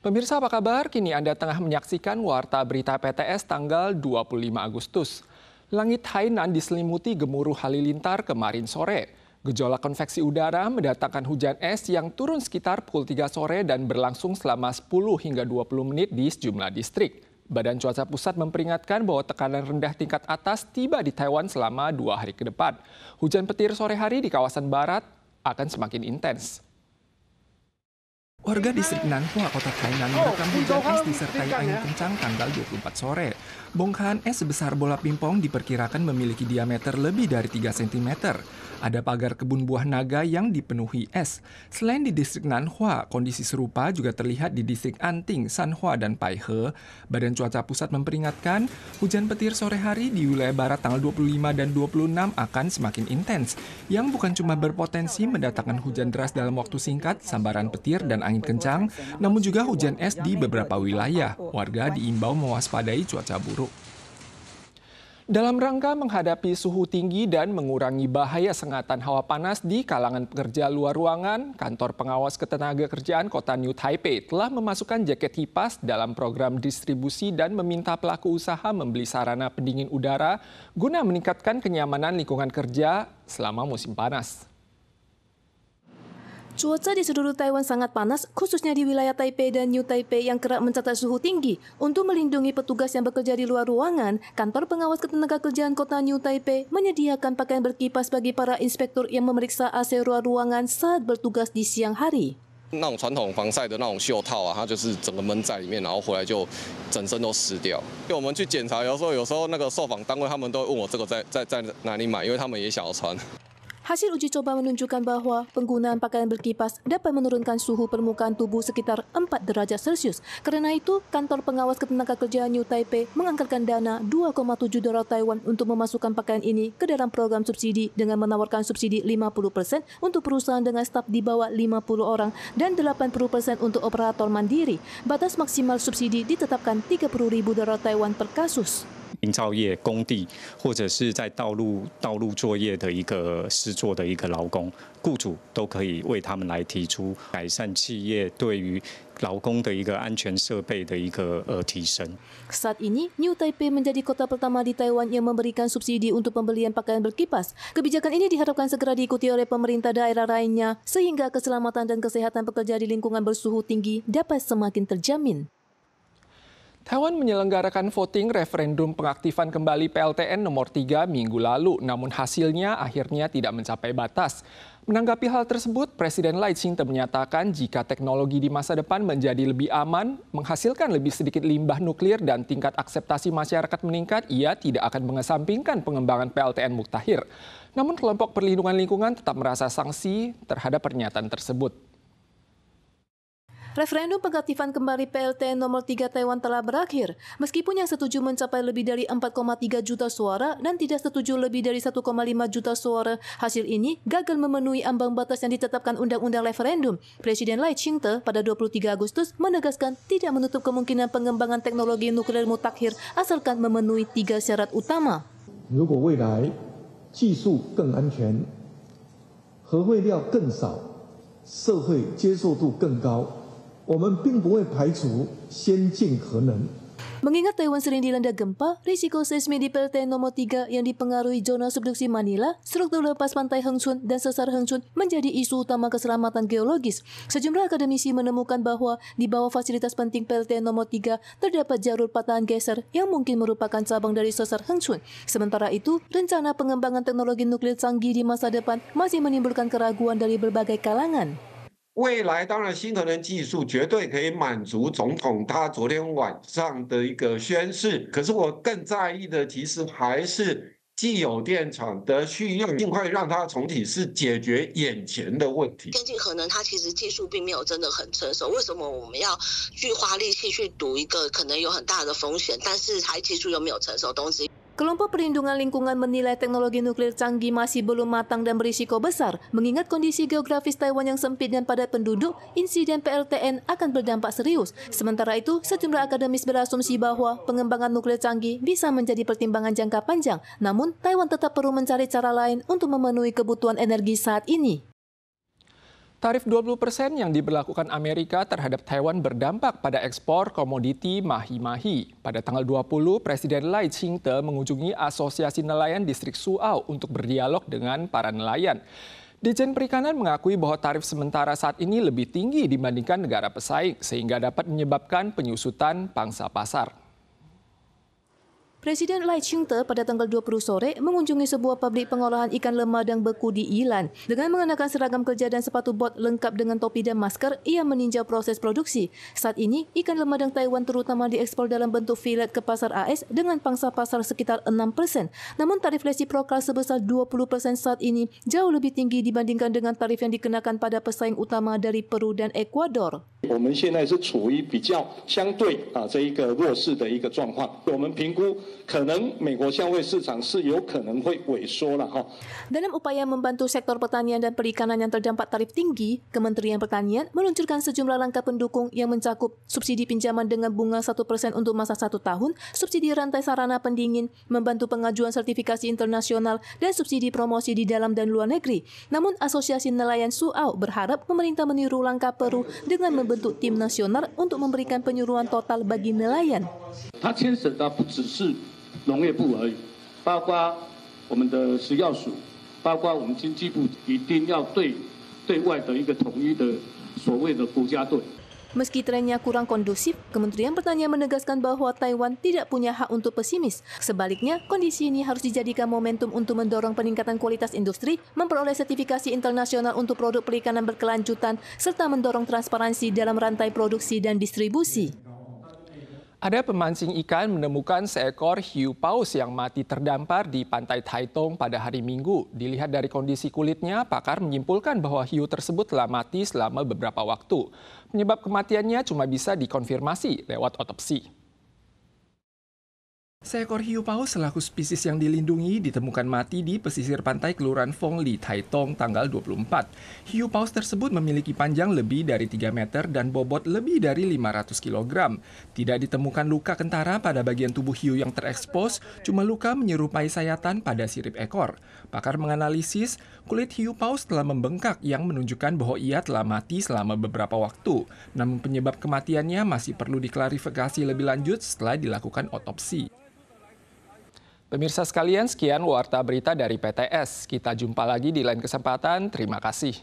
Pemirsa apa kabar? Kini Anda tengah menyaksikan Warta Berita PTS tanggal 25 Agustus. Langit Hainan diselimuti gemuruh halilintar kemarin sore. Gejolak konveksi udara mendatangkan hujan es yang turun sekitar pukul 3 sore dan berlangsung selama 10 hingga 20 menit di sejumlah distrik. Badan Cuaca Pusat memperingatkan bahwa tekanan rendah tingkat atas tiba di Taiwan selama 2 hari ke depan. Hujan petir sore hari di kawasan barat akan semakin intens. Warga distrik Nanhua, kota Tainan merekam hujan es disertai angin kencang tanggal 24 sore. Bongkahan es sebesar bola pingpong diperkirakan memiliki diameter lebih dari 3 cm. Ada pagar kebun buah naga yang dipenuhi es. Selain di distrik Nanhua, kondisi serupa juga terlihat di distrik Anting, Sanhua, dan Paihe. Badan Cuaca Pusat memperingatkan hujan petir sore hari di wilayah barat tanggal 25 dan 26 akan semakin intens, yang bukan cuma berpotensi mendatangkan hujan deras dalam waktu singkat, sambaran petir dan angin kencang, namun juga hujan es di beberapa wilayah. Warga diimbau mewaspadai cuaca buruk. Dalam rangka menghadapi suhu tinggi dan mengurangi bahaya sengatan hawa panas di kalangan pekerja luar ruangan, Kantor Pengawas Ketenagakerjaan Kota New Taipei telah memasukkan jaket kipas dalam program distribusi dan meminta pelaku usaha membeli sarana pendingin udara guna meningkatkan kenyamanan lingkungan kerja selama musim panas. Cuaca di seluruh Taiwan sangat panas, khususnya di wilayah Taipei dan New Taipei yang kerap mencatat suhu tinggi. Untuk melindungi petugas yang bekerja di luar ruangan, Kantor Pengawas Ketenagakerjaan Kota New Taipei menyediakan pakaian berkipas bagi para inspektur yang memeriksa AC luar ruangan saat bertugas di siang hari. 那种传统防晒的那种袖套啊，它就是整个闷在里面，然后回来就整身都湿掉。因为我们去检查，有时候那个受访单位他们都会问我这个在哪里买，因为他们也想要穿。 Hasil uji coba menunjukkan bahwa penggunaan pakaian berkipas dapat menurunkan suhu permukaan tubuh sekitar 4 derajat Celcius. Karena itu, Kantor Pengawas Ketenagakerjaan New Taipei menganggarkan dana 2,7 dolar Taiwan untuk memasukkan pakaian ini ke dalam program subsidi dengan menawarkan subsidi 50% untuk perusahaan dengan staf di bawah 50 orang dan 80% untuk operator mandiri. Batas maksimal subsidi ditetapkan 30.000 dolar Taiwan per kasus. 营造业、工地或者是在道路作业的一个施作的一个劳工，雇主都可以为他们来提出改善企业对于劳工的一个安全设备的一个提升。Saat ini, New Taipei menjadi kota pertama di Taiwan yang memberikan subsidi untuk pembelian pakaian berkipas. Kebijakan ini diharapkan segera diikuti oleh pemerintah daerah lainnya, sehingga keselamatan dan kesehatan pekerja di lingkungan bersuhu tinggi dapat semakin terjamin. Taiwan menyelenggarakan voting referendum pengaktifan kembali PLTN nomor 3 minggu lalu, namun hasilnya akhirnya tidak mencapai batas. Menanggapi hal tersebut, Presiden Lai Ching-te menyatakan jika teknologi di masa depan menjadi lebih aman, menghasilkan lebih sedikit limbah nuklir dan tingkat akseptasi masyarakat meningkat, ia tidak akan mengesampingkan pengembangan PLTN Muktahir. Namun kelompok perlindungan lingkungan tetap merasa sanksi terhadap pernyataan tersebut. Referendum pengaktifan kembali PLTN nomor 3 Taiwan telah berakhir. Meskipun yang setuju mencapai lebih dari 4,3 juta suara dan tidak setuju lebih dari 1,5 juta suara, hasil ini gagal memenuhi ambang batas yang ditetapkan Undang-Undang Referendum. Presiden Lai Ching-te pada 23 Agustus menegaskan tidak menutup kemungkinan pengembangan teknologi nuklir mutakhir asalkan memenuhi 3 syarat utama. 如果未来技术更安全，核废料更少，社会接受度更高。 我们并不会排除先进核能。 Mengingat Taiwan sering dilanda gempa, risiko seismik di PLTN nomor 3 yang dipengaruhi zona subduksi Manila, struktur lepas pantai Heng Chun dan sesar Heng Chun menjadi isu utama keselamatan geologis. Sejumlah akademisi menemukan bahwa di bawah fasilitas penting PLTN nomor 3 terdapat jalur patahan geser yang mungkin merupakan cabang dari sesar Heng Chun. Sementara itu, rencana pengembangan teknologi nuklir canggih di masa depan masih menimbulkan keraguan dari berbagai kalangan. 未来当然，新核能技术绝对可以满足总统他昨天晚上的一个宣示。可是我更在意的，其实还是既有电厂的需要，尽快让它重启，是解决眼前的问题。先进核能它其实技术并没有真的很成熟，为什么我们要去花力气去赌一个可能有很大的风险，但是还技术又没有成熟的东西？ Kelompok perlindungan lingkungan menilai teknologi nuklir canggih masih belum matang dan berisiko besar. Mengingat kondisi geografis Taiwan yang sempit dan padat penduduk, insiden PLTN akan berdampak serius. Sementara itu, sejumlah akademis berasumsi bahwa pengembangan nuklir canggih bisa menjadi pertimbangan jangka panjang. Namun, Taiwan tetap perlu mencari cara lain untuk memenuhi kebutuhan energi saat ini. Tarif 20% yang diberlakukan Amerika terhadap Taiwan berdampak pada ekspor komoditi mahi-mahi. Pada tanggal 20, Presiden Lai Ching-te mengunjungi Asosiasi Nelayan Distrik Suau untuk berdialog dengan para nelayan. Ditjen Perikanan mengakui bahwa tarif sementara saat ini lebih tinggi dibandingkan negara pesaing, sehingga dapat menyebabkan penyusutan pangsa pasar. Presiden Lai Ching-te pada tanggal 20 sore mengunjungi sebuah pabrik pengolahan ikan lemadang beku di Yilan. Dengan mengenakan seragam kerja dan sepatu bot lengkap dengan topi dan masker, ia meninjau proses produksi. Saat ini, ikan lemadang Taiwan terutama diekspor dalam bentuk filet ke pasar AS dengan pangsa pasar sekitar 6%. Namun tarif resiprokal sebesar 20% saat ini jauh lebih tinggi dibandingkan dengan tarif yang dikenakan pada pesaing utama dari Peru dan Ekuador. 我们现在是处于比较相对这一个弱势的一个状况。我们评估可能美国消费市场是有可能会萎缩了哈。 Dalam upaya membantu sektor pertanian dan perikanan yang terdampak tarif tinggi, Kementerian Pertanian meluncurkan sejumlah langkah pendukung yang mencakup subsidi pinjaman dengan bunga 1% untuk masa 1 tahun, subsidi rantai sarana pendingin, membantu pengajuan sertifikasi internasional, dan subsidi promosi di dalam dan luar negeri. Namun Asosiasi Nelayan Suau berharap pemerintah meniru langkah Peru dengan membentuk tim nasional untuk memberikan penyuluhan total bagi nelayan. 它牵涉到不只是农业部而已，包括我们的食药署，包括我们经济部，一定要对外的一个统一的所谓的国家队。 Meski trennya kurang kondusif, Kementerian Pertanian menegaskan bahwa Taiwan tidak punya hak untuk pesimis. Sebaliknya, kondisi ini harus dijadikan momentum untuk mendorong peningkatan kualitas industri, memperoleh sertifikasi internasional untuk produk perikanan berkelanjutan, serta mendorong transparansi dalam rantai produksi dan distribusi. Ada pemancing ikan menemukan seekor hiu paus yang mati terdampar di pantai Taitung pada hari Minggu. Dilihat dari kondisi kulitnya, pakar menyimpulkan bahwa hiu tersebut telah mati selama beberapa waktu. Penyebab kematiannya cuma bisa dikonfirmasi lewat otopsi. Seekor hiu paus selaku spesies yang dilindungi ditemukan mati di pesisir pantai Kelurahan Fong Li, Taitung, tanggal 24. Hiu paus tersebut memiliki panjang lebih dari 3 meter dan bobot lebih dari 500 kg. Tidak ditemukan luka kentara pada bagian tubuh hiu yang terekspos, cuma luka menyerupai sayatan pada sirip ekor. Pakar menganalisis, kulit hiu paus telah membengkak yang menunjukkan bahwa ia telah mati selama beberapa waktu. Namun penyebab kematiannya masih perlu diklarifikasi lebih lanjut setelah dilakukan otopsi. Pemirsa sekalian, sekian Warta Berita dari PTS. Kita jumpa lagi di lain kesempatan. Terima kasih.